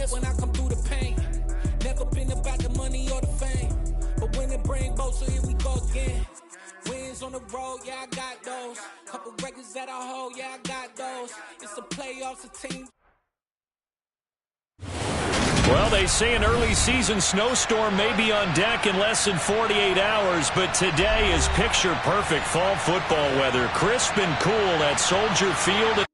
shit when I come through the pain. Never been about the money or the fame, but when it bring both, so here we go again. Wins on the road, yeah, I got those. Couple records that I hold, yeah, I got those. It's the playoffs, a team. Well, they say an early season snowstorm may be on deck in less than 48 hours, but today is picture-perfect fall football weather. Crisp and cool at Soldier Field.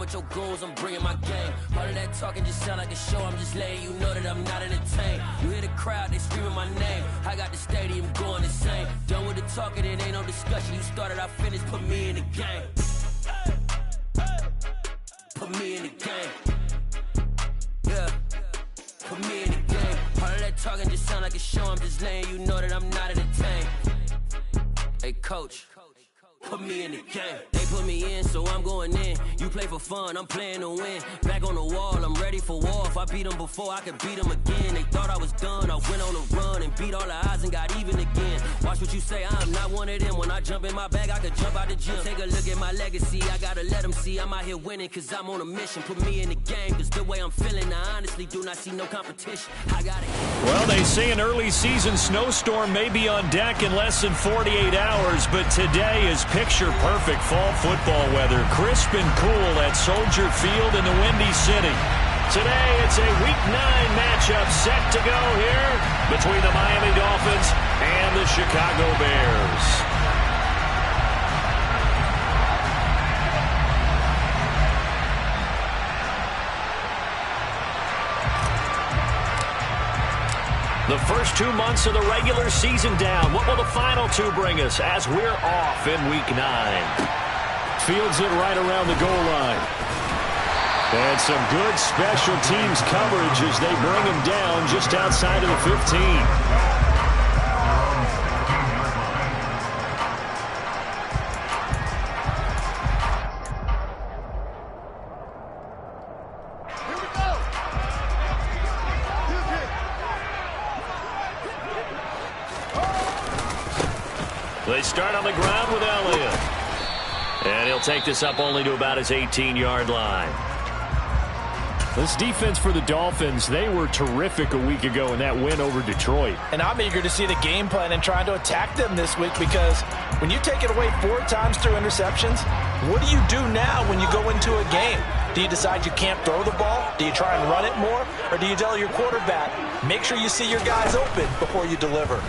With your goons, I'm bringing my game. All of that talking just sound like a show. I'm just letting you know that I'm not entertained. You hear the crowd, they screaming my name. I got the stadium going insane. Done with the talking, it ain't no discussion. You started, I finished, put me in the game. Put me in the game. Yeah, put me in the game. All of that talking just sound like a show. I'm just letting you know that I'm not entertained. Hey, coach. Put me in the game. They put me in, so I'm going in. You play for fun, I'm playing to win. Back on the wall, I'm ready for war. If I beat them before, I could beat them again. They thought I was done, I went on a run and beat all the odds and got even again. Watch what you say, I'm not one of them. When I jump in my bag, I could jump out the gym. Take a look at my legacy, I gotta let them see I'm out here winning, cause I'm on a mission. Put me in the game, cause the way I'm feeling, I honestly do not see no competition. I got it. Well, they say an early season snowstorm may be on deck in less than 48 hours, but today is picture-perfect fall football weather. Crisp and cool at Soldier Field in the Windy City. Today, it's a Week 9 matchup set to go here between the Miami Dolphins and the Chicago Bears. The first 2 months of the regular season down. What will the final two bring us as we're off in Week 9? Fields it right around the goal line. And some good special teams coverage as they bring him down just outside of the 15. They start on the ground with Elliott. And he'll take this up only to about his 18-yard line. This defense for the Dolphins, they were terrific a week ago in that win over Detroit. And I'm eager to see the game plan and trying to attack them this week, because when you take it away 4 times through interceptions, what do you do now when you go into a game? Do you decide you can't throw the ball? Do you try and run it more? Or do you tell your quarterback, make sure you see your guys open before you deliver?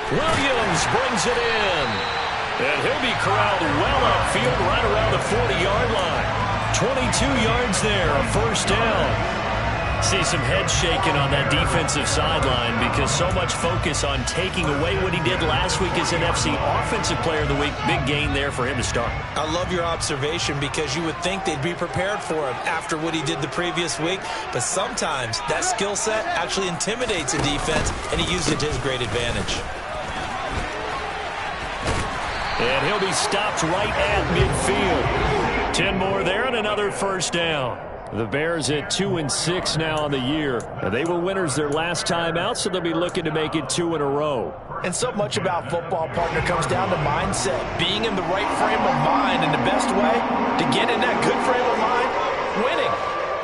Williams brings it in. And he'll be corralled well upfield right around the 40-yard line. 22 yards there, a first down. See some heads shaking on that defensive sideline because so much focus on taking away what he did last week as NFC Offensive Player of the Week. Big gain there for him to start. I love your observation, because you would think they'd be prepared for him after what he did the previous week. But sometimes that skill set actually intimidates a defense, and he used it to his great advantage. And he'll be stopped right at midfield. 10 more there and another first down. The Bears at 2-6 now on the year. And they were winners their last time out, so they'll be looking to make it 2 in a row. And so much about football, partner, comes down to mindset. Being in the right frame of mind, and the best way to get in that good frame of mind, winning.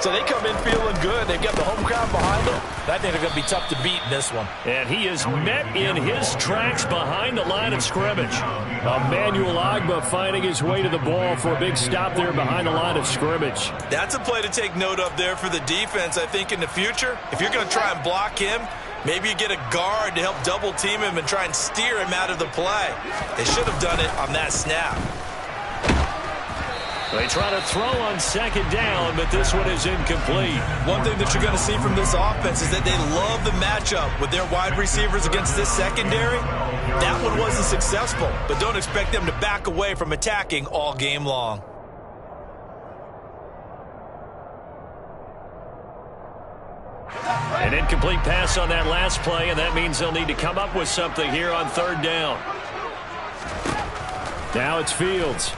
So they come in feeling good. They've got the home crowd behind them. I think they're going to be tough to beat in this one. And he is met in his tracks behind the line of scrimmage. Emmanuel Ogbah finding his way to the ball for a big stop there behind the line of scrimmage. That's a play to take note of there for the defense, I think, in the future. If you're going to try and block him, maybe you get a guard to help double team him and try and steer him out of the play. They should have done it on that snap. They try to throw on second down, but this one is incomplete. One thing that you're going to see from this offense is that they love the matchup with their wide receivers against this secondary. That one wasn't successful, but don't expect them to back away from attacking all game long. An incomplete pass on that last play, and that means they'll need to come up with something here on third down. Now it's Fields.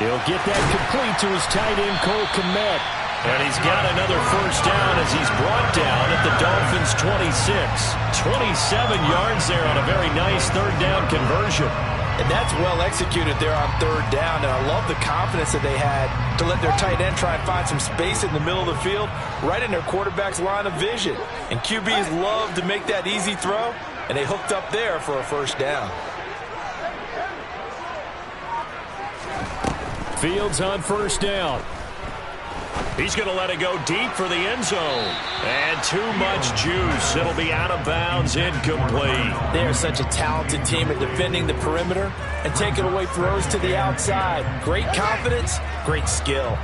He'll get that complete to his tight end, Cole Kmet. And he's got another first down as he's brought down at the Dolphins' 26. 27 yards there on a very nice third down conversion. And that's well executed there on third down. And I love the confidence that they had to let their tight end try and find some space in the middle of the field, right in their quarterback's line of vision. And QBs love to make that easy throw, and they hooked up there for a first down. Fields on first down. He's going to let it go deep for the end zone. And too much juice. It'll be out of bounds, incomplete. They are such a talented team at defending the perimeter and taking away throws to the outside. Great confidence, great skill.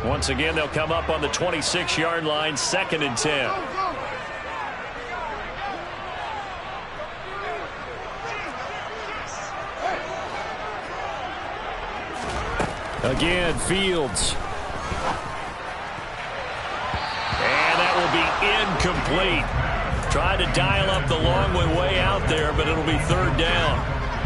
Once again, they'll come up on the 26-yard line, 2nd and 10. Again, Fields. And that will be incomplete. Tried to dial up the long way out there, but it'll be third down.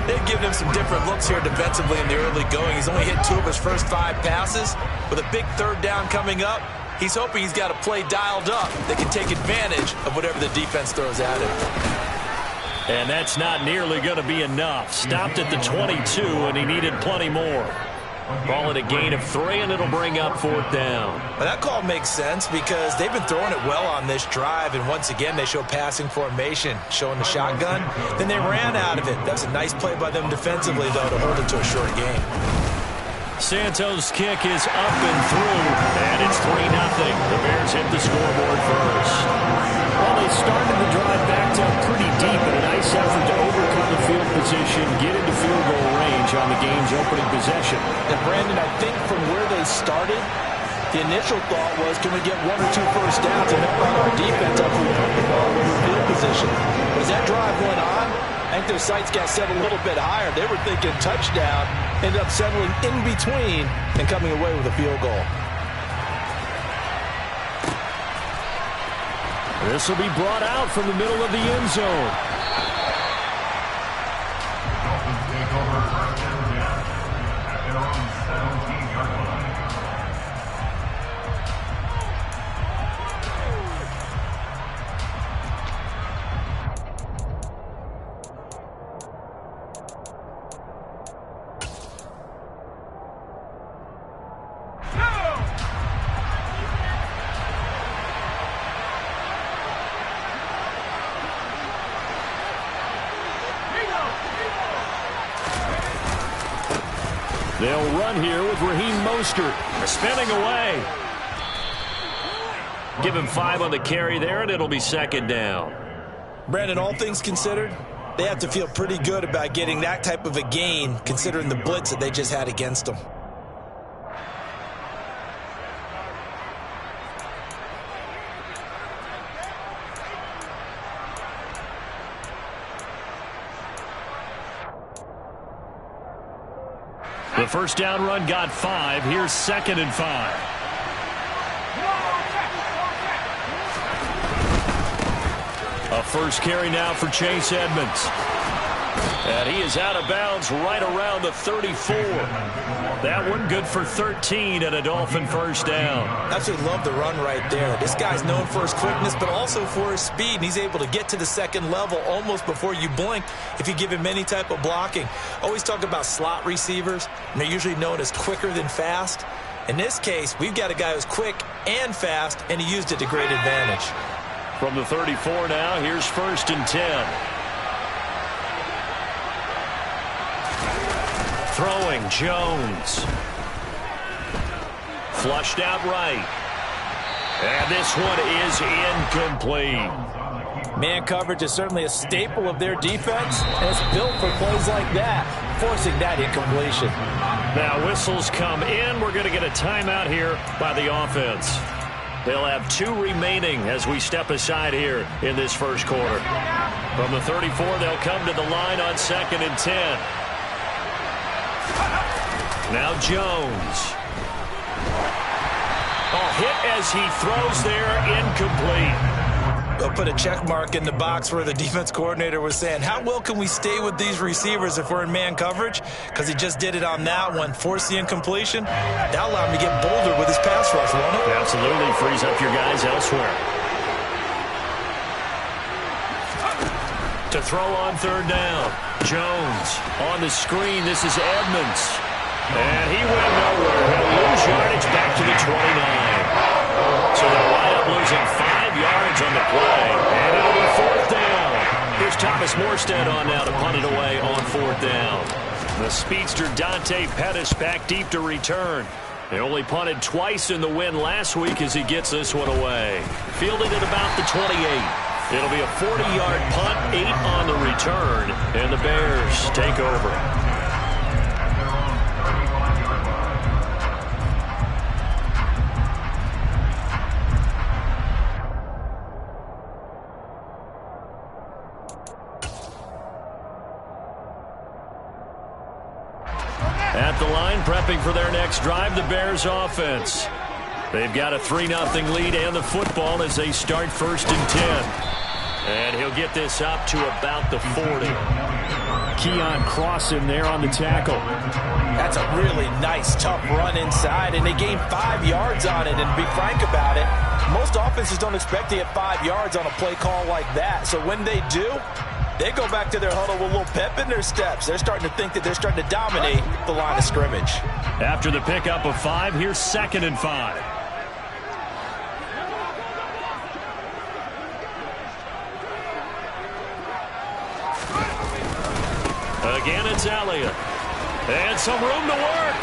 They've given him some different looks here defensively in the early going. He's only hit 2 of his first 5 passes. With a big third down coming up, he's hoping he's got a play dialed up that can take advantage of whatever the defense throws at him. And that's not nearly going to be enough. Stopped at the 22, and he needed plenty more. Ball at a gain of 3, and it'll bring up 4th down. Well, that call makes sense because they've been throwing it well on this drive, and once again, they show passing formation, showing the shotgun. Then they ran out of it. That's a nice play by them defensively, though, to hold it to a short game. Santos' kick is up and through, and it's 3-0. The Bears hit the scoreboard first. Well, they started the drive backed up pretty deep in a nice effort to overcome the field position, get into field goal range on the game's opening possession. And Brandon, I think from where they started, the initial thought was, can we get 1 or 2 first downs and help out our defense up with the ball in field position? But as that drive went on, I think their sights got set a little bit higher. They were thinking touchdown, ended up settling in between and coming away with a field goal. This will be brought out from the middle of the end zone. They'll run here with Raheem Mostert spinning away. Give him 5 on the carry there, and it'll be 2nd down. Brandon, all things considered, they have to feel pretty good about getting that type of a gain, considering the blitz that they just had against them. The first down run got 5. Here's 2nd and 5. A first carry now for Chase Edmonds. And he is out of bounds right around the 34. That one good for 13 and a Dolphin first down. Absolutely love the run right there. This guy's known for his quickness, but also for his speed. And he's able to get to the 2nd level almost before you blink if you give him any type of blocking. Always talk about slot receivers, and they're usually known as quicker than fast. In this case, we've got a guy who's quick and fast, and he used it to great advantage. From the 34 now, here's 1st and 10. Throwing, Jones. Flushed out right. And this one is incomplete. Man coverage is certainly a staple of their defense, and it's built for plays like that, forcing that incompletion. Now whistles come in. We're going to get a timeout here by the offense. They'll have 2 remaining as we step aside here in this first quarter. From the 34, they'll come to the line on 2nd and 10. Now Jones. Oh, hit as he throws there, incomplete. put a check mark in the box where the defense coordinator was saying, how well can we stay with these receivers if we're in man coverage? Because he just did it on that one, forced the incompletion. That allowed him to get bolder with his pass rush, won't it? Absolutely frees up your guys elsewhere. To throw on third down. Jones on the screen. This is Edmonds. And he went nowhere. He'll lose yardage back to the 29. So they'll wind up losing 5 yards on the play. And it'll be fourth down. Here's Thomas Morstead on now to punt it away on fourth down. The speedster Dante Pettis back deep to return. They only punted twice in the win last week as he gets this one away. Fielded at about the 28. It'll be a 40-yard punt, 8 on the return, and the Bears take over. At the line, prepping for their next drive, the Bears offense. They've got a 3-0 lead and the football as they start 1st and 10. And he'll get this up to about the 40. Keon Cross in there on the tackle. That's a really nice, tough run inside, and they gained 5 yards on it. And to be frank about it, most offenses don't expect to get 5 yards on a play call like that. So when they do, they go back to their huddle with a little pep in their steps. They're starting to think that they're starting to dominate the line of scrimmage. After the pickup of 5, here's 2nd and 5. Again, it's Elliott. And some room to work.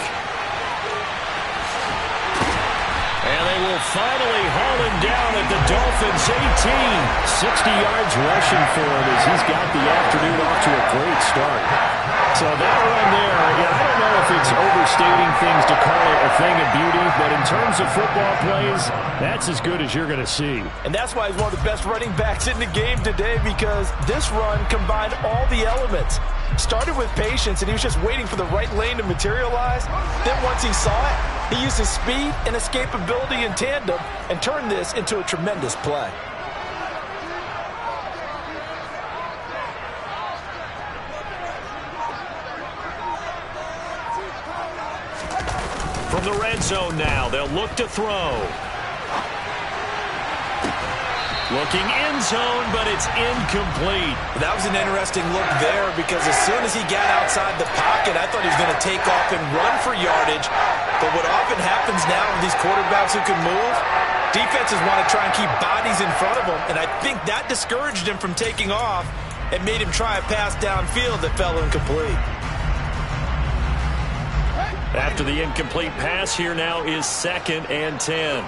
And they will finally haul him down at the Dolphins' 18. 60 yards rushing for him as he's got the afternoon off to a great start. So that run there, I don't know if it's overstating things to call it a thing of beauty, but in terms of football plays, that's as good as you're going to see. And that's why he's one of the best running backs in the game today, because this run combined all the elements. Started with patience, and he was just waiting for the right lane to materialize. Then once he saw it, he used his speed and escapability in tandem and turned this into a tremendous play. From the red zone now, they'll look to throw. Looking end zone, but it's incomplete. That was an interesting look there because as soon as he got outside the pocket, I thought he was going to take off and run for yardage. But what often happens now with these quarterbacks who can move, defenses want to try and keep bodies in front of them, and I think that discouraged him from taking off and made him try a pass downfield that fell incomplete. After the incomplete pass, here now is 2nd and 10.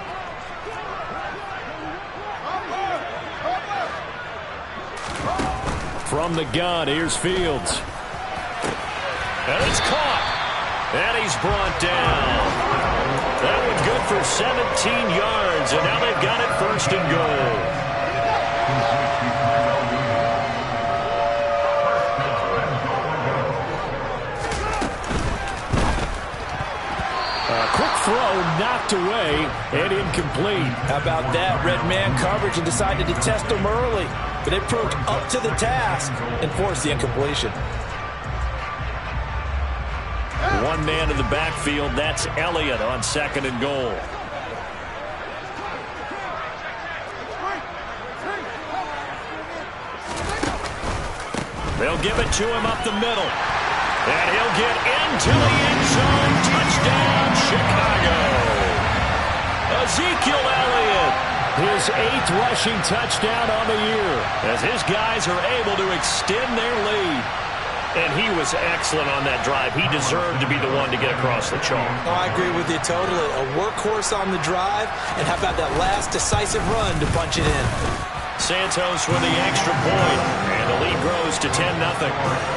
From the gun, here's Fields. And it's caught. And he's brought down. That one good for 17 yards, and now they've got it 1st and goal. Quick throw knocked away and incomplete. How about that? Red man coverage and decided to test him early. But it proved up to the task and forced the incompletion. One man in the backfield. That's Elliott on 2nd and goal. They'll give it to him up the middle. And he'll get into the end zone. Touchdown, Chicago. Ezekiel Elliott, his 8th rushing touchdown on the year, as his guys are able to extend their lead. And he was excellent on that drive. He deserved to be the one to get across the chalk. Oh, I agree with you totally. A workhorse on the drive, and how about that last decisive run to punch it in? Santos with the extra point, and the lead grows to 10-0.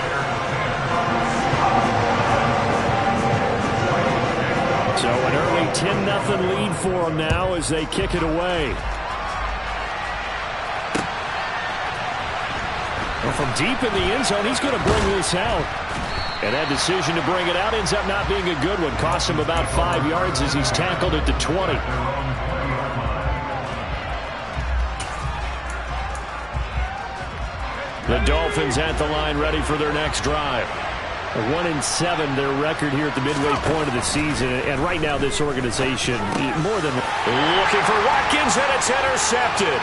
So an early 10-0 lead for them now as they kick it away. Well, from deep in the end zone, he's going to bring this out. And that decision to bring it out ends up not being a good one. Costs him about 5 yards as he's tackled at the 20. The Dolphins at the line, ready for their next drive. 1-7, their record here at the midway point of the season. And right now, this organization, more than looking for Watkins, and it's intercepted.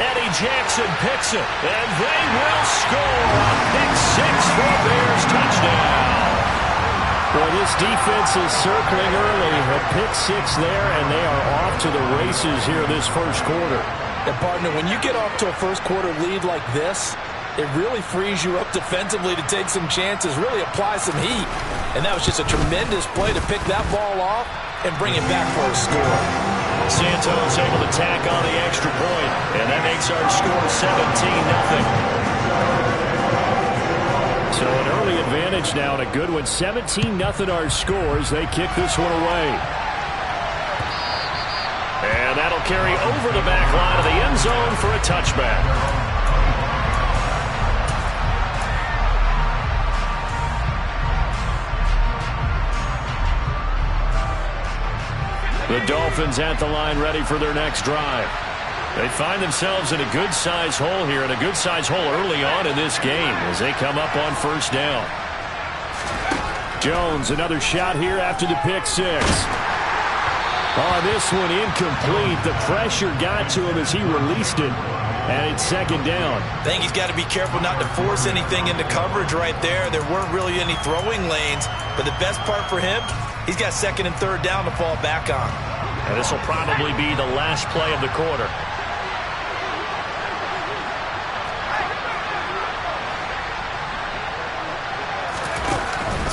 Eddie Jackson picks it, and they will score a pick six for a Bears touchdown. Well, this defense is circling early. A pick six there, and they are off to the races here this first quarter. And partner, when you get off to a first quarter lead like this, it really frees you up defensively to take some chances, really apply some heat. And that was just a tremendous play to pick that ball off and bring it back for a score. Santos able to tack on the extra point, and that makes our score 17-0. So an early advantage now, and a good one. 17-0 our scores. They kick this one away. And that'll carry over the back line of the end zone for a touchback. The Dolphins at the line, ready for their next drive. They find themselves in a good-sized hole here, and a good-sized hole early on in this game as they come up on first down. Jones, another shot here after the pick six. Oh, this one incomplete. The pressure got to him as he released it, and it's second down. I think he's got to be careful not to force anything into coverage right there. There weren't really any throwing lanes, but the best part for him, he's got second and third down to fall back on. And this will probably be the last play of the quarter.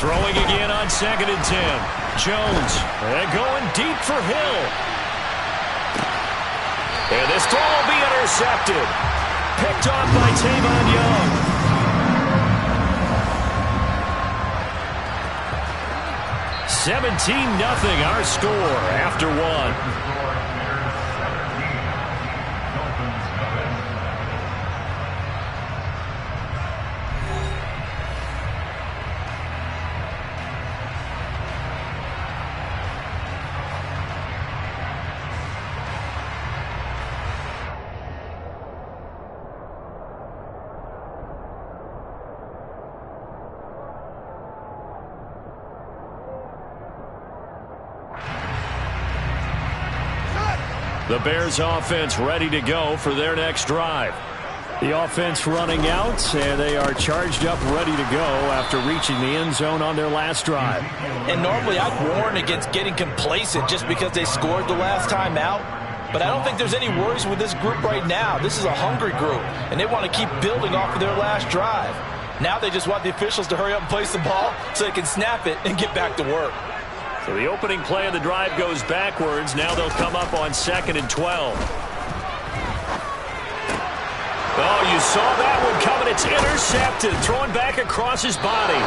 Throwing again on 2nd and 10. Jones, and going deep for Hill. And this throw will be intercepted. Picked off by Tavon Young. 17-0 our score after one. The Bears offense ready to go for their next drive. The offense running out, and they are charged up, ready to go after reaching the end zone on their last drive. And normally I'd warn against getting complacent just because they scored the last time out. But I don't think there's any worries with this group right now. This is a hungry group, and they want to keep building off of their last drive. Now they just want the officials to hurry up and place the ball so they can snap it and get back to work. So the opening play of the drive goes backwards. Now they'll come up on 2nd and 12. Oh, you saw that one coming. It's intercepted. Throwing back across his body.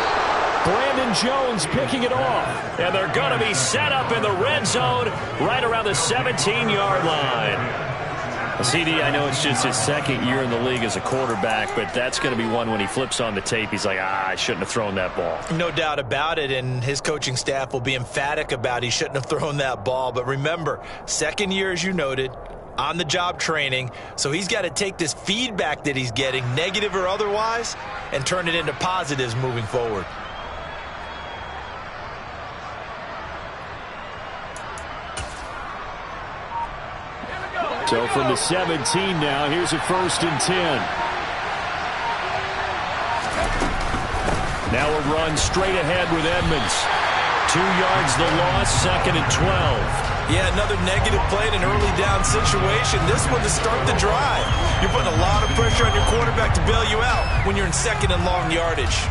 Brandon Jones picking it off. And they're going to be set up in the red zone right around the 17-yard line. CD, I know it's just his second year in the league as a quarterback, but that's going to be one when he flips on the tape. He's like, I shouldn't have thrown that ball. No doubt about it, and his coaching staff will be emphatic about he shouldn't have thrown that ball. But remember, second year, as you noted, on-the-job training, so he's got to take this feedback that he's getting, negative or otherwise, and turn it into positives moving forward. So from the 17 now, here's a 1st and 10. Now a run straight ahead with Edmonds. 2 yards the loss, 2nd and 12. Yeah, another negative play in an early down situation. This one to start the drive. You're putting a lot of pressure on your quarterback to bail you out when you're in 2nd and long yardage.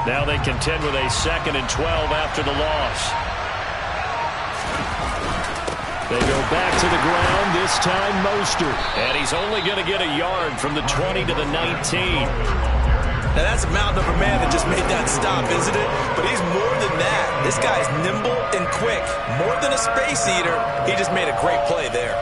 Now they contend with a 2nd and 12 after the loss. They go back to the ground, this time Mostert. And he's only going to get a yard from the 20 to the 19. Now, that's a mountain of a man that just made that stop, isn't it? But he's more than that. This guy's nimble and quick. More than a space eater, he just made a great play there.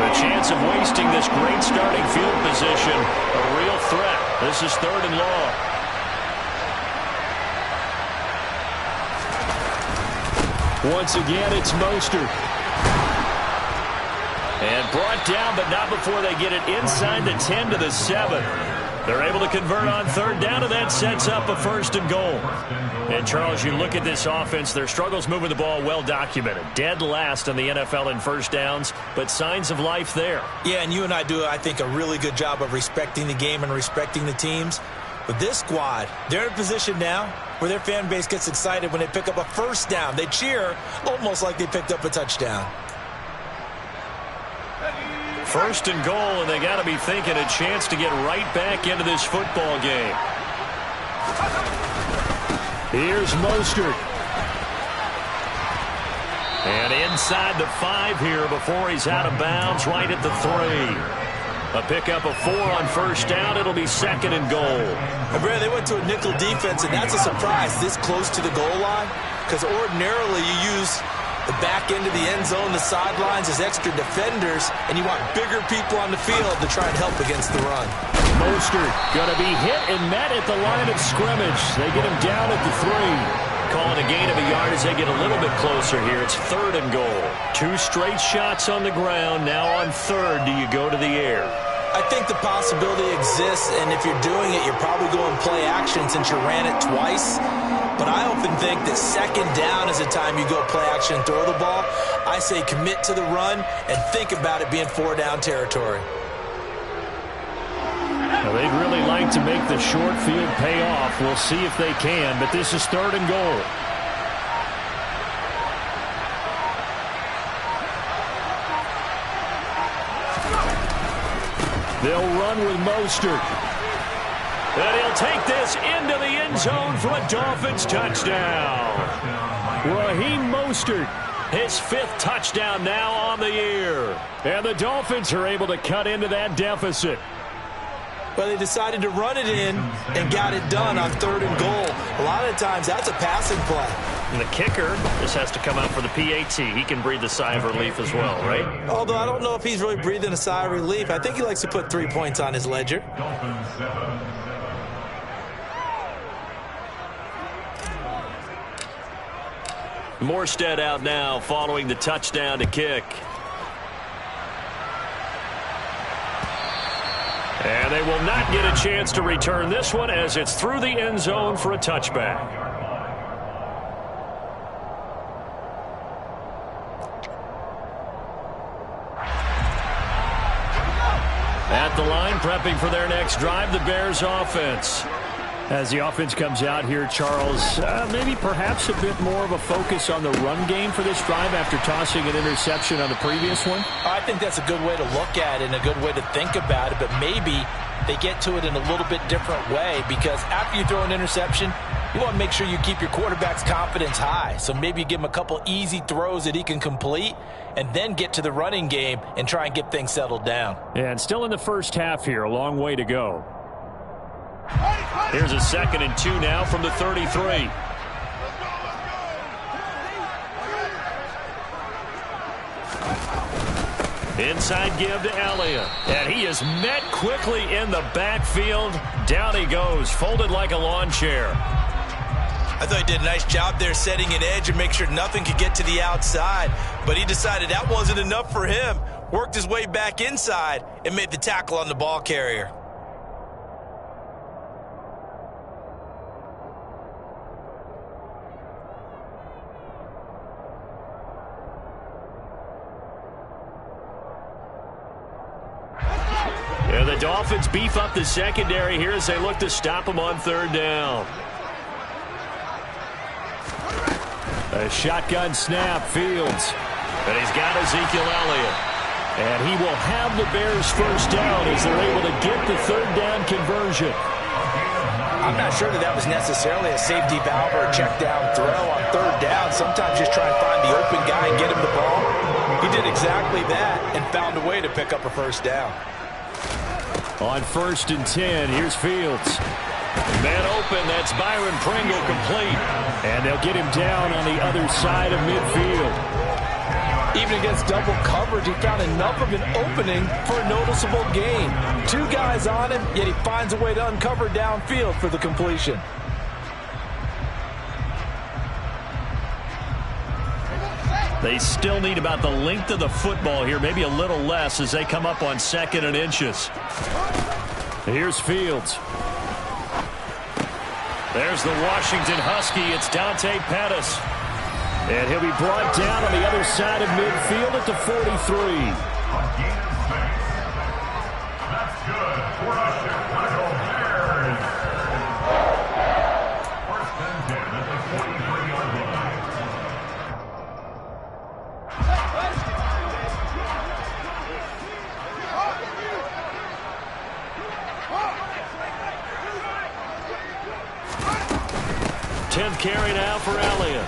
The chance of wasting this great starting field position, a real threat. This is 3rd and long. Once again, it's Mostert. And brought down, but not before they get it inside the 10 to the 7. They're able to convert on 3rd down, and that sets up a 1st and goal. And, Charles, you look at this offense, their struggles moving the ball well documented. Dead last in the NFL in 1st downs, but signs of life there. Yeah, and you and I do, I think, a really good job of respecting the game and respecting the teams. But this squad, they're in a position now where their fan base gets excited when they pick up a 1st down. They cheer almost like they picked up a touchdown. 1st and goal, and they got to be thinking a chance to get right back into this football game. Here's Mostert. And inside the 5 here before he's out of bounds, right at the 3. A pickup of 4 on 1st down. It'll be 2nd and goal. And Brad, they went to a nickel defense, and that's a surprise this close to the goal line, because ordinarily you use the back end of the end zone, the sidelines as extra defenders, and you want bigger people on the field to try and help against the run. Mostert going to be hit and met at the line of scrimmage. They get him down at the 3. Calling a gain of a yard as they get a little bit closer here. It's 3rd and goal. 2 straight shots on the ground. Now on 3rd, do you go to the air? I think the possibility exists, and if you're doing it, you're probably going play action since you ran it twice. But I often think that 2nd down is the time you go play action and throw the ball. I say commit to the run and think about it being 4-down territory. Well, they'd really like to make the short field pay off. We'll see if they can, but this is 3rd and goal. They'll run with Mostert. And he'll take this into the end zone for a Dolphins touchdown. Raheem Mostert, his 5th touchdown now on the year. And the Dolphins are able to cut into that deficit. Well, they decided to run it in and got it done on 3rd and goal. A lot of the times, that's a passing play. And the kicker just has to come out for the PAT. He can breathe a sigh of relief as well, right? Although I don't know if he's really breathing a sigh of relief. I think he likes to put 3 points on his ledger. Morstead out now following the touchdown to kick. And they will not get a chance to return this one as it's through the end zone for a touchback. At the line, prepping for their next drive, the Bears offense. As the offense comes out here, Charles, maybe perhaps a bit more of a focus on the run game for this drive after tossing an interception on the previous one? I think that's a good way to look at it and a good way to think about it, but maybe they get to it in a little bit different way, because after you throw an interception, you want to make sure you keep your quarterback's confidence high. So maybe you give him a couple easy throws that he can complete and then get to the running game and try and get things settled down. And still in the first half here, a long way to go. Here's a 2nd and 2 now from the 33. Inside give to Elliott. And he is met quickly in the backfield. Down he goes, folded like a lawn chair. I thought he did a nice job there setting an edge and make sure nothing could get to the outside. But he decided that wasn't enough for him. Worked his way back inside and made the tackle on the ball carrier. And the Dolphins beef up the secondary here as they look to stop him on 3rd down. A shotgun snap, Fields. And he's got Ezekiel Elliott. And he will have the Bears 1st down as they're able to get the 3rd down conversion. I'm not sure that was necessarily a safety valve or a check down throw on 3rd down. Sometimes just try and find the open guy and get him the ball. He did exactly that and found a way to pick up a first down. On 1st and 10, here's Fields. Man open, that's Byron Pringle complete. And they'll get him down on the other side of midfield. Even against double coverage, he found enough of an opening for a noticeable gain. 2 guys on him, yet he finds a way to uncover downfield for the completion. They still need about the length of the football here, maybe a little less as they come up on 2nd and inches. Here's Fields. There's the Washington Husky. It's Dante Pettis. And he'll be brought down on the other side of midfield at the 43. That's good for the Chicago Bears. 1st and 10 at the 43-yard line. Tenth carry now for Elliott.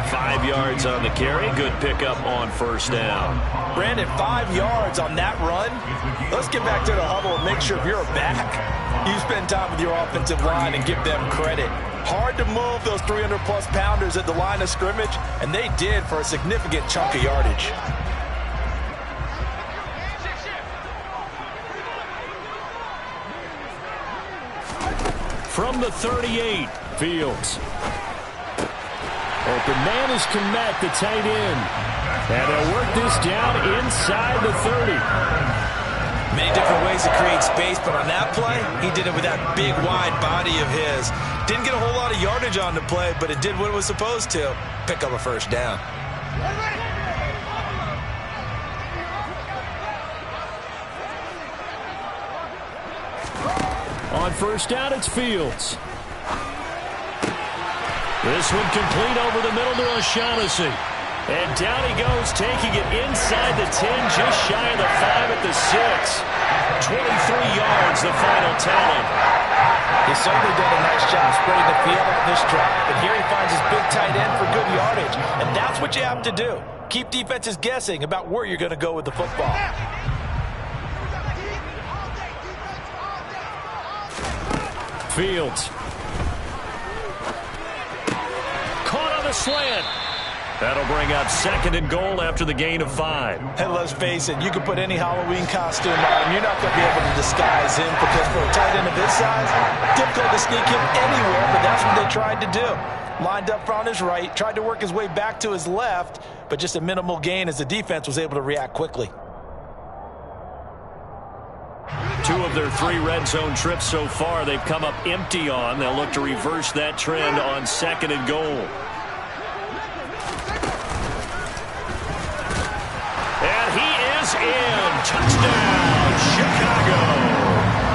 5 yards on the carry. Good pickup on 1st down. Brandon, 5 yards on that run. Let's get back to the huddle and make sure if you're a back, you spend time with your offensive line and give them credit. Hard to move those 300-plus pounders at the line of scrimmage, and they did for a significant chunk of yardage. From the 38, Fields. Open man is Kmet, the tight end. And they'll work this down inside the 30. Many different ways to create space, but on that play, he did it with that big, wide body of his. Didn't get a whole lot of yardage on the play, but it did what it was supposed to. Pick up a 1st down. On 1st down, it's Fields. This one complete over the middle to O'Shaughnessy. And down he goes, taking it inside the 10, just shy of the 5 at the 6. 23 yards, the final tally. He certainly did a nice job spreading the field on this drive, and here he finds his big tight end for good yardage. And that's what you have to do. Keep defenses guessing about where you're going to go with the football. Fields. Caught on the slant. That'll bring up 2nd and goal after the gain of 5. And let's face it, you can put any Halloween costume on, you're not going to be able to disguise him, because for a tight end of his size, difficult to sneak him anywhere, but that's what they tried to do. Lined up on his right, tried to work his way back to his left, but just a minimal gain as the defense was able to react quickly. 2 of their 3 red zone trips so far, they've come up empty on. They'll look to reverse that trend on 2nd and goal. And he is in. Touchdown, Chicago.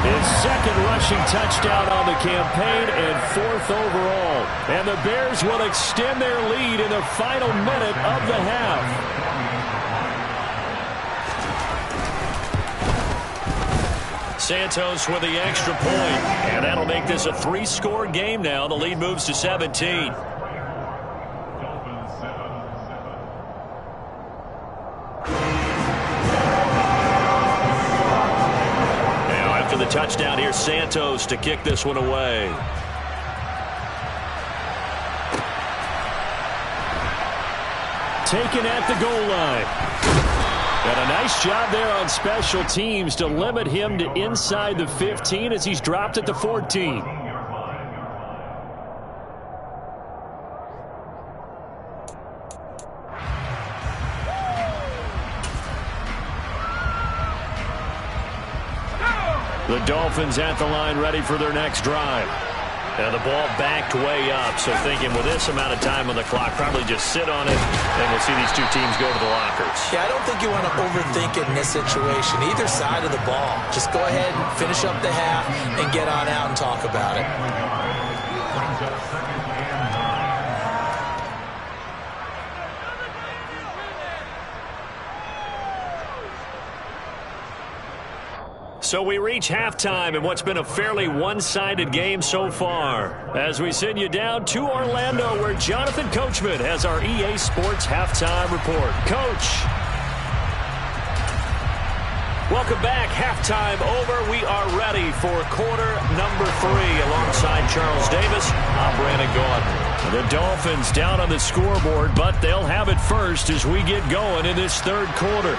His 2nd rushing touchdown on the campaign and 4th overall. And the Bears will extend their lead in the final minute of the half. Santos with the extra point, and that'll make this a 3-score game now. The lead moves to 17. Now after the touchdown, here's Santos to kick this one away. Taken at the goal line. And a nice job there on special teams to limit him to inside the 15 as he's dropped at the 14. The Dolphins at the line ready for their next drive. And the ball backed way up, so thinking with this amount of time on the clock, probably just sit on it, and we'll see these 2 teams go to the lockers. Yeah, I don't think you want to overthink it in this situation. Either side of the ball. Just go ahead and finish up the half and get on out and talk about it. So we reach halftime in what's been a fairly one-sided game so far. As we send you down to Orlando, where Jonathan Coachman has our EA Sports halftime report. Coach. Welcome back. Halftime over. We are ready for quarter number 3. Alongside Charles Davis, I'm Brandon Gaudin. The Dolphins down on the scoreboard, but they'll have it first as we get going in this third quarter.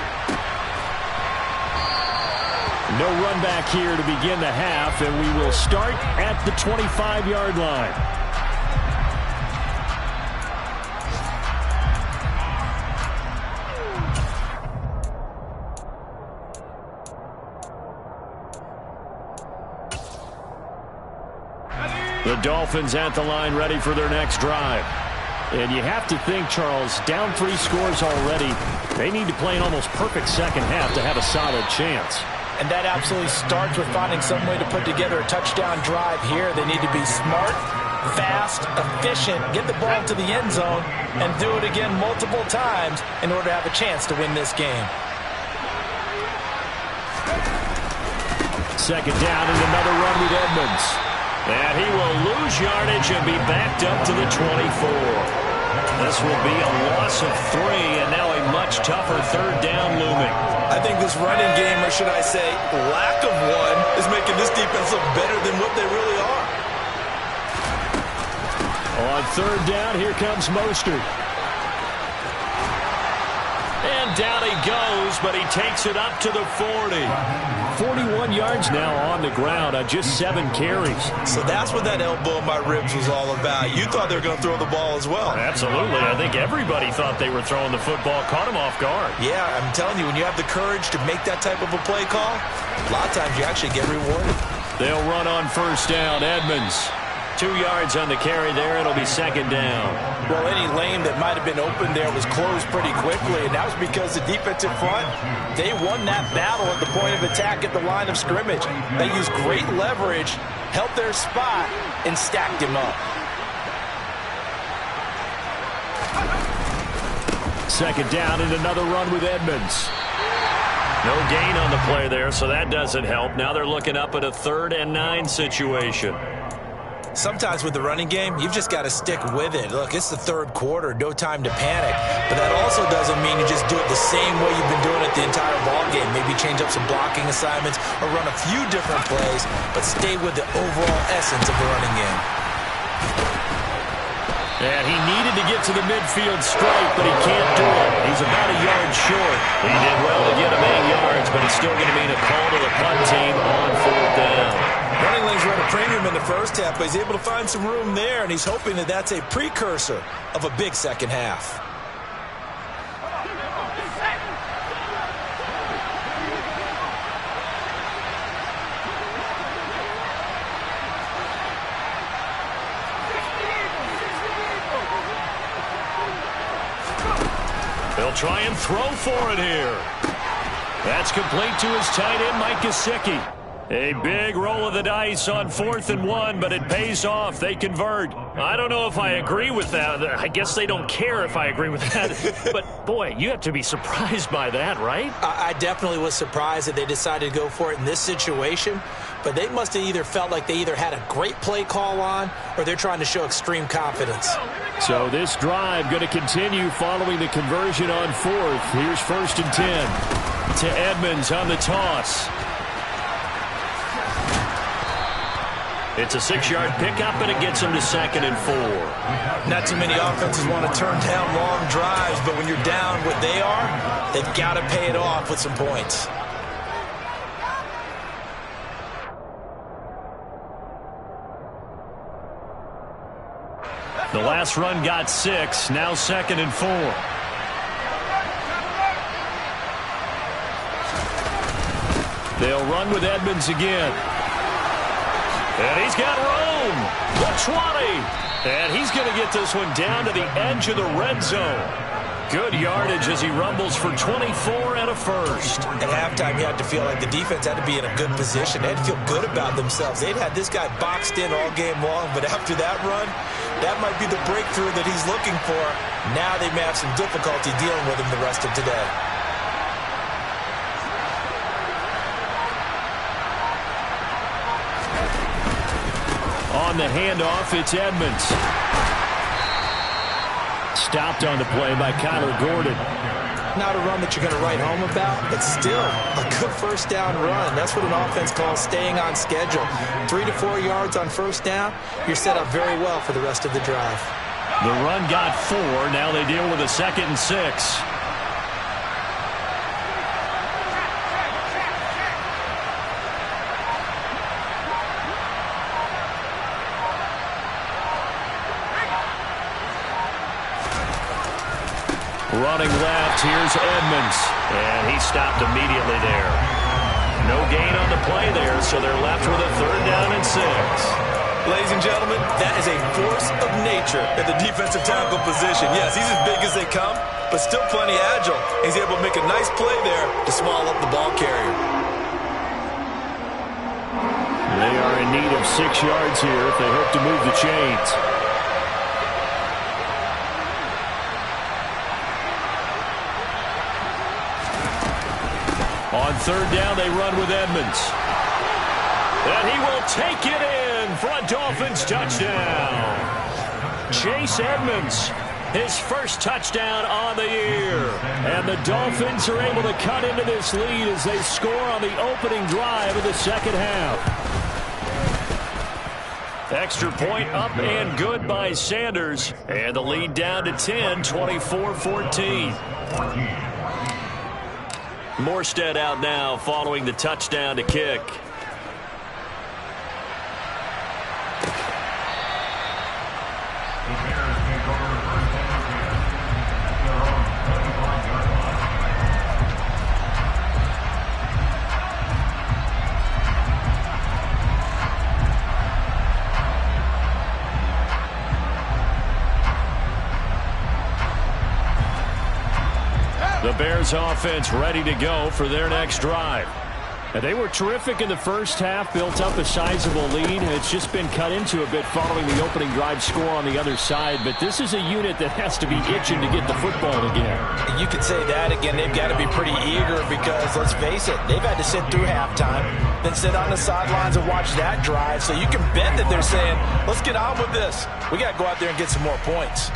No run back here to begin the half, and we will start at the 25-yard line. The Dolphins at the line ready for their next drive. And you have to think, Charles, down 3 scores already. They need to play an almost perfect second half to have a solid chance. And that absolutely starts with finding some way to put together a touchdown drive here. They need to be smart, fast, efficient, get the ball to the end zone, and do it again multiple times in order to have a chance to win this game. Second down and another run with Edmonds. And he will lose yardage and be backed up to the 24. This will be a loss of 3, and now a much tougher third down looming. I think this running game, or should I say lack of one, is making this defense look better than what they really are. On third down, here comes Mostert. And down he goes, but he takes it up to the 40. 41 yards now on the ground on just 7 carries. So that's what that elbow in my ribs was all about. You thought they were going to throw the ball as well. Absolutely. I think everybody thought they were throwing the football. Caught him off guard. Yeah, I'm telling you, when you have the courage to make that type of a play call, a lot of times you actually get rewarded. They'll run on first down. Edmonds. 2 yards on the carry there. It'll be second down. Well, any lane that might have been open there was closed pretty quickly, and that was because the defensive front, they won that battle at the point of attack at the line of scrimmage. They used great leverage, held their spot, and stacked him up. Second down and another run with Edmonds. No gain on the play there, so that doesn't help. Now they're looking up at a 3rd and 9 situation. Sometimes with the running game, you've just got to stick with it. Look, it's the third quarter, no time to panic. But that also doesn't mean you just do it the same way you've been doing it the entire ball game. Maybe change up some blocking assignments or run a few different plays, but stay with the overall essence of the running game. And he needed to get to the midfield straight, but he can't do it. He's about a yard short. He did well to get him 8 yards, but it's still going to mean a call to the punt team on 4th down. Running lanes were at a premium in the first half, but he's able to find some room there, and he's hoping that that's a precursor of a big second half. They'll try and throw for it here. That's complete to his tight end, Mike Gesicki. A big roll of the dice on 4th and 1, but it pays off. They convert. I don't know if I agree with that. I guess they don't care if I agree with that. But, boy, you have to be surprised by that, right? I definitely was surprised that they decided to go for it in this situation. But they must have either felt like they either had a great play call on or they're trying to show extreme confidence. So this drive going to continue following the conversion on 4th. Here's 1st and 10 to Edmonds on the toss. It's a 6-yard pickup, and it gets him to 2nd and 4. Not too many offenses want to turn down long drives, but when you're down what they are, they've got to pay it off with some points. The last run got 6, now 2nd and 4. They'll run with Edmonds again. And he's got room. The 20. And he's going to get this one down to the edge of the red zone. Good yardage as he rumbles for 24 and a first. At halftime, you had to feel like the defense had to be in a good position. They had to feel good about themselves. They'd had this guy boxed in all game long, but after that run, that might be the breakthrough that he's looking for. Now they may have some difficulty dealing with him the rest of today. On the handoff, it's Edmonds. Stopped on the play by Kyler Gordon. Not a run that you're going to write home about, but still a good first down run. That's what an offense calls staying on schedule. 3 to 4 yards on first down, you're set up very well for the rest of the drive. The run got 4. Now they deal with a 2nd and 6. Running left, here's Edmonds. And he stopped immediately there. No gain on the play there, so they're left with a 3rd down and 6. Ladies and gentlemen, that is a force of nature at the defensive tackle position. Yes, he's as big as they come, but still plenty agile. He's able to make a nice play there to swallow up the ball carrier. They are in need of 6 yards here if they hope to move the chains. On 3rd down, they run with Edmonds. And he will take it in for a Dolphins touchdown. Chase Edmonds, his first touchdown on the year. And the Dolphins are able to cut into this lead as they score on the opening drive of the second half. Extra point up and good by Sanders. And the lead down to 10, 24-14. Morstead out now following the touchdown to kick. The Bears offense ready to go for their next drive. And they were terrific in the first half, built up a sizable lead. It's just been cut into a bit following the opening drive score on the other side. But this is a unit that has to be itching to get the football again. You could say that again. They've got to be pretty eager because, let's face it, they've had to sit through halftime, then sit on the sidelines and watch that drive. So you can bet that they're saying, let's get on with this. We got to go out there and get some more points.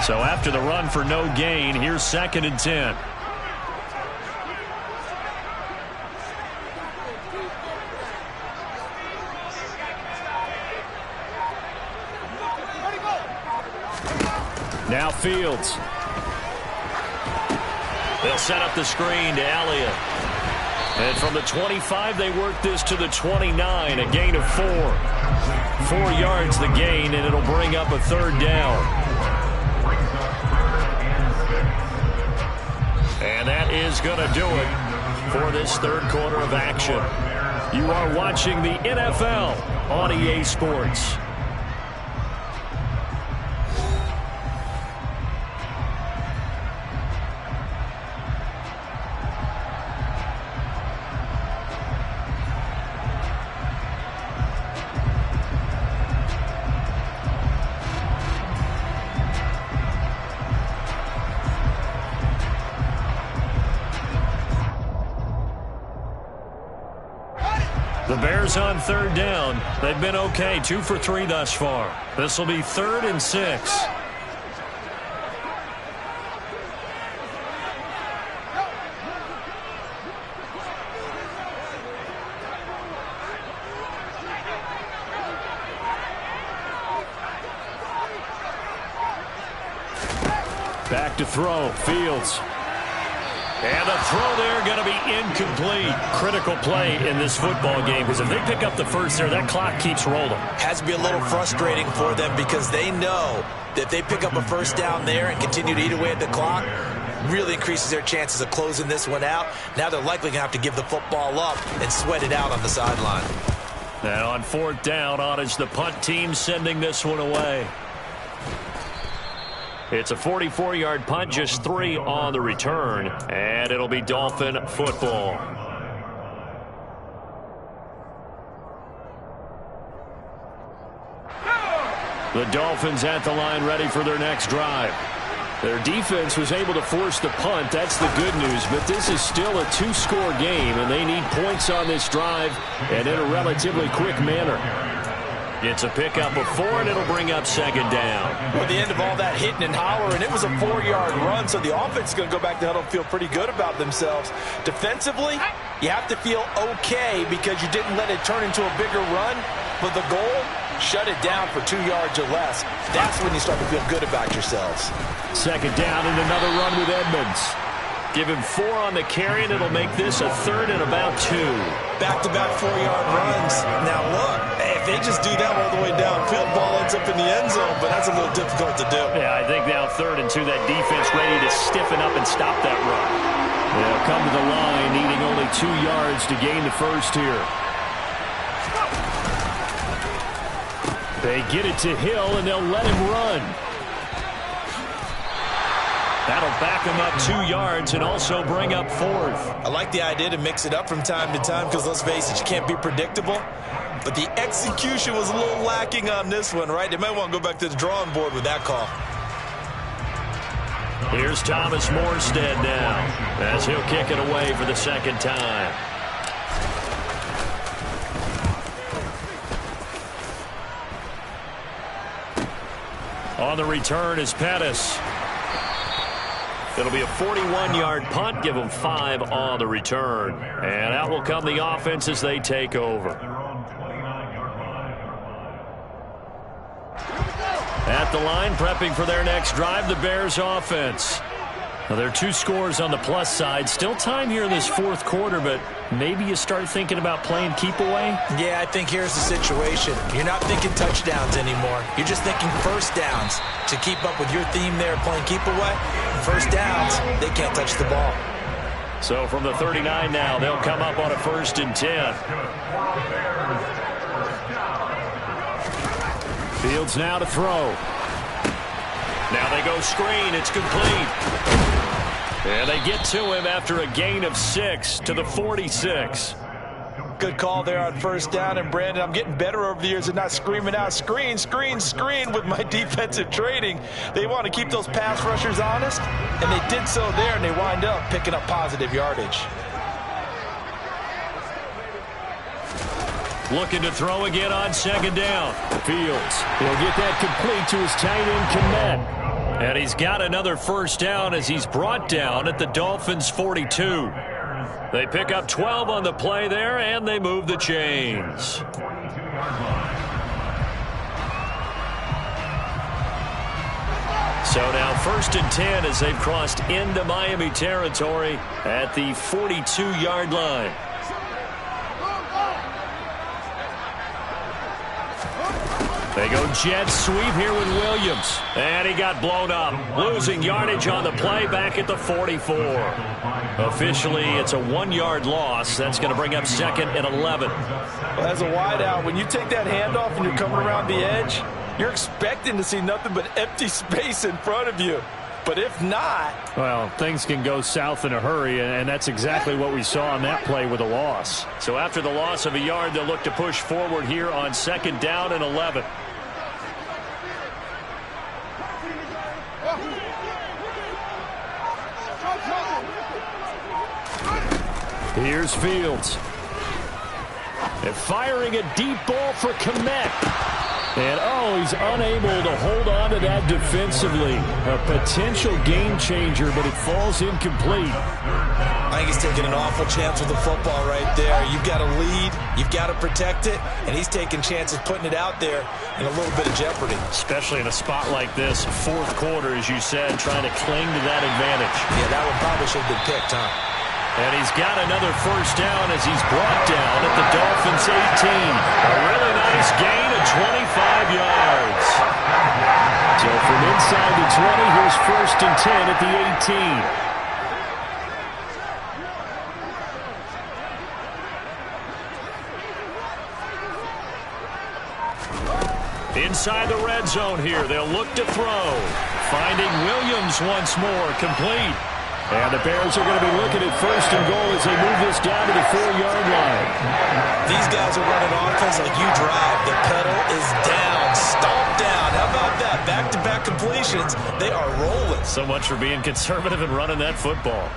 So after the run for no gain, here's 2nd and 10. Now Fields. They'll set up the screen to Elliott. And from the 25, they work this to the 29, a gain of 4. 4 yards the gain, and it'll bring up a 3rd down. And that is going to do it for this 3rd quarter of action. You are watching the NFL on EA Sports. The Bears on 3rd down. They've been okay, 2 for 3 thus far. This will be 3rd and 6. Back to throw, Fields. And the throw there going to be incomplete. Critical play in this football game because if they pick up the first there, that clock keeps rolling. Has to be a little frustrating for them because they know that if they pick up a first down there and continue to eat away at the clock, really increases their chances of closing this one out. Now they're likely going to have to give the football up and sweat it out on the sideline. And on 4th down, on is the punt team sending this one away. It's a 44-yard punt, just 3 on the return, and it'll be Dolphin football. The Dolphins at the line ready for their next drive. Their defense was able to force the punt. That's the good news. But this is still a two-score game, and they need points on this drive and in a relatively quick manner. It's a pickup of 4, and it'll bring up second down. Well, the end of all that hitting and hollering, it was a 4-yard run, so the offense is going to go back to huddle and feel pretty good about themselves. Defensively, you have to feel okay because you didn't let it turn into a bigger run, but the goal, shut it down for 2 yards or less. That's when you start to feel good about yourselves. Second down and another run with Edmonds. Give him 4 on the carry, and it'll make this a 3rd and about 2. Back-to-back 4-yard runs. Now, look, if they just do that all the way downfield, ball ends up in the end zone, but that's a little difficult to do. Yeah, I think now 3rd and 2, that defense ready to stiffen up and stop that run. They'll come to the line, needing only 2 yards to gain the first here. They get it to Hill, and they'll let him run. That'll back him up 2 yards and also bring up 4th. I like the idea to mix it up from time to time because, let's face it, you can't be predictable. But the execution was a little lacking on this one, right? They might want to go back to the drawing board with that call. Here's Thomas Morstead now as he'll kick it away for the second time. On the return is Pettis. It'll be a 41-yard punt. Give them 5 on the return. And out will come the offense as they take over. At the line, prepping for their next drive, the Bears offense. Now, there are 2 scores on the plus side. Still time here in this 4th quarter, but maybe you start thinking about playing keep away? Yeah, I think here's the situation. You're not thinking touchdowns anymore. You're just thinking first downs. To keep up with your theme there, playing keep away, first downs, they can't touch the ball. So from the 39 now, they'll come up on a 1st and 10. Fields now to throw. Now they go screen. It's complete. And they get to him after a gain of 6 to the 46. Good call there on first down. And, Brandon, I'm getting better over the years at not screaming out, screen, screen, screen with my defensive training. They want to keep those pass rushers honest, and they did so there, and they wind up picking up positive yardage. Looking to throw again on second down. Fields. He'll get that complete to his tight end, Kmet. And he's got another first down as he's brought down at the Dolphins' 42. They pick up 12 on the play there, and they move the chains. So now 1st and 10 as they've crossed into Miami territory at the 42-yard line. They go jet sweep here with Williams. And he got blown up. Losing yardage on the play back at the 44. Officially, it's a 1-yard loss. That's going to bring up 2nd and 11. Well, as a wideout, when you take that handoff and you're coming around the edge, you're expecting to see nothing but empty space in front of you. But if not... Well, things can go south in a hurry, and that's exactly what we saw on that play with a loss. So after the loss of a yard, they'll look to push forward here on 2nd down and 11. Here's Fields. And firing a deep ball for Kmet. And, he's unable to hold on to that defensively. A potential game changer, but it falls incomplete. I think he's taking an awful chance with the football right there. You've got to lead, you've got to protect it, and he's taking chances putting it out there in a little bit of jeopardy. Especially in a spot like this, 4th quarter, as you said, trying to cling to that advantage. Yeah, that one probably should have been picked, huh? And he's got another first down as he's brought down at the Dolphins' 18. A really nice gain of 25 yards. So from inside the 20, here's 1st and 10 at the 18. Inside the red zone here, they'll look to throw. Finding Williams once more, complete. And the Bears are going to be looking at first and goal as they move this down to the 4-yard line. These guys are running offense like you drive. The pedal is down, stomped down. How about that? Back-to-back completions. They are rolling. So much for being conservative and running that football.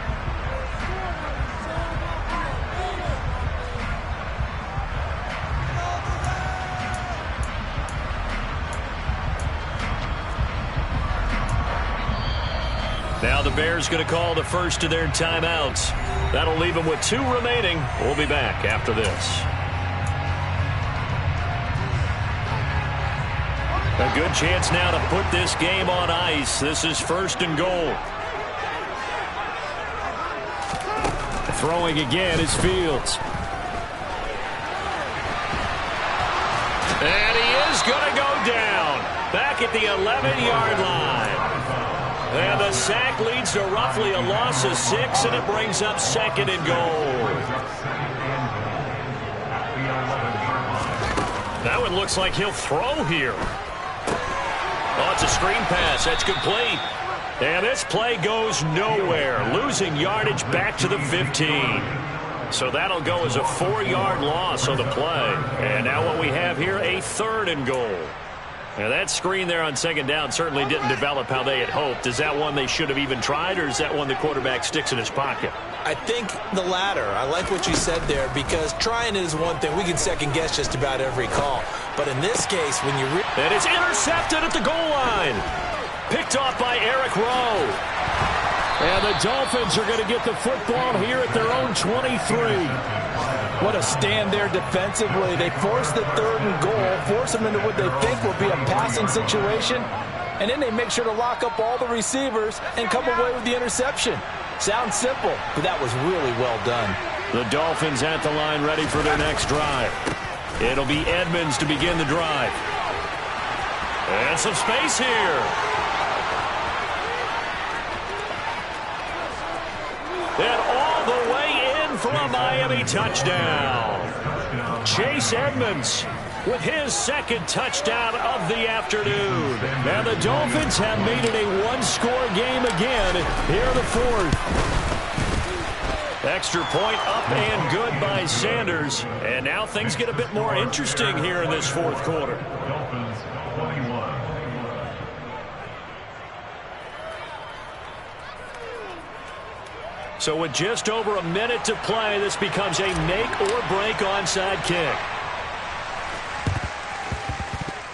Now the Bears going to call the first of their timeouts. That'll leave them with 2 remaining. We'll be back after this. A good chance now to put this game on ice. This is first and goal. Throwing again is Fields. And he is going to go down. Back at the 11-yard line. And the sack leads to roughly a loss of 6, and it brings up second and goal. That one looks like he'll throw here. Oh, it's a screen pass. That's complete. And this play goes nowhere. Losing yardage back to the 15. So that'll go as a 4-yard loss on the play. And now what we have here, a third and goal. Now that screen there on second down certainly didn't develop how they had hoped. Is that one they should have even tried, or is that one the quarterback sticks in his pocket? I think the latter. I like what you said there, because trying it is one thing. We can second guess just about every call. But in this case, when you... And it's intercepted at the goal line. Picked off by Eric Rowe. And the Dolphins are going to get the football here at their own 23. What a stand there defensively. They force the third and goal, force them into what they think will be a passing situation, and then they make sure to lock up all the receivers and come away with the interception. Sounds simple, but that was really well done. The Dolphins at the line ready for their next drive. It'll be Edmonds to begin the drive. And some space here. And all the way in for a Miami touchdown. Chase Edmonds with his second touchdown of the afternoon. And the Dolphins have made it a one-score game again here in the fourth. Extra point up and good by Sanders. And now things get a bit more interesting here in this fourth quarter. Dolphins 21. So with just over a minute to play, this becomes a make-or-break onside kick.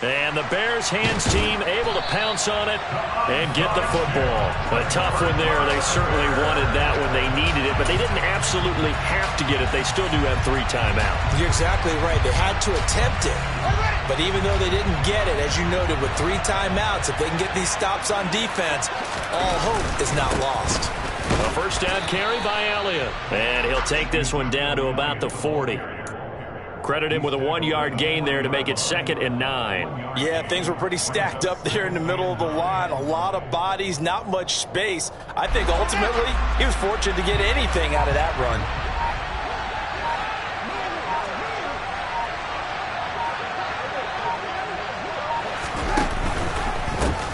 And the Bears hands team able to pounce on it and get the football. A tough one there. They certainly wanted that when they needed it, but they didn't absolutely have to get it. They still do have 3 timeouts. You're exactly right. They had to attempt it. But even though they didn't get it, as you noted, with 3 timeouts, if they can get these stops on defense, all hope is not lost. A first down carry by Elliott. And he'll take this one down to about the 40. Credit him with a 1-yard gain there to make it 2nd and 9. Yeah, things were pretty stacked up there in the middle of the line. A lot of bodies, not much space. I think ultimately he was fortunate to get anything out of that run.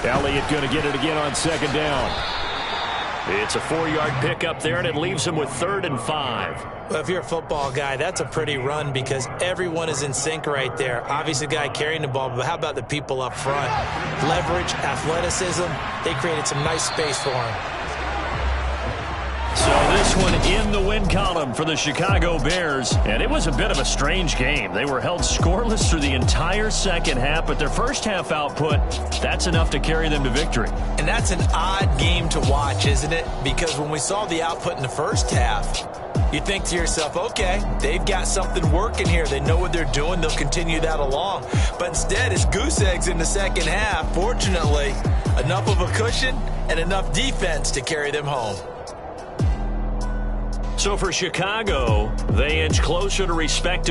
Elliott going to get it again on 2nd down. It's a 4-yard pickup there, and it leaves him with 3rd and 5. Well, if you're a football guy, that's a pretty run because everyone is in sync right there. Obviously, the guy carrying the ball, but how about the people up front? Leverage, athleticism, they created some nice space for him. So this one in the win column for the Chicago Bears. And it was a bit of a strange game. They were held scoreless through the entire second half, but their first half output, that's enough to carry them to victory. And that's an odd game to watch, isn't it? Because when we saw the output in the first half, you think to yourself, okay, they've got something working here. They know what they're doing. They'll continue that along. But instead, it's goose eggs in the second half. Fortunately, enough of a cushion and enough defense to carry them home. So for Chicago, they inch closer to respect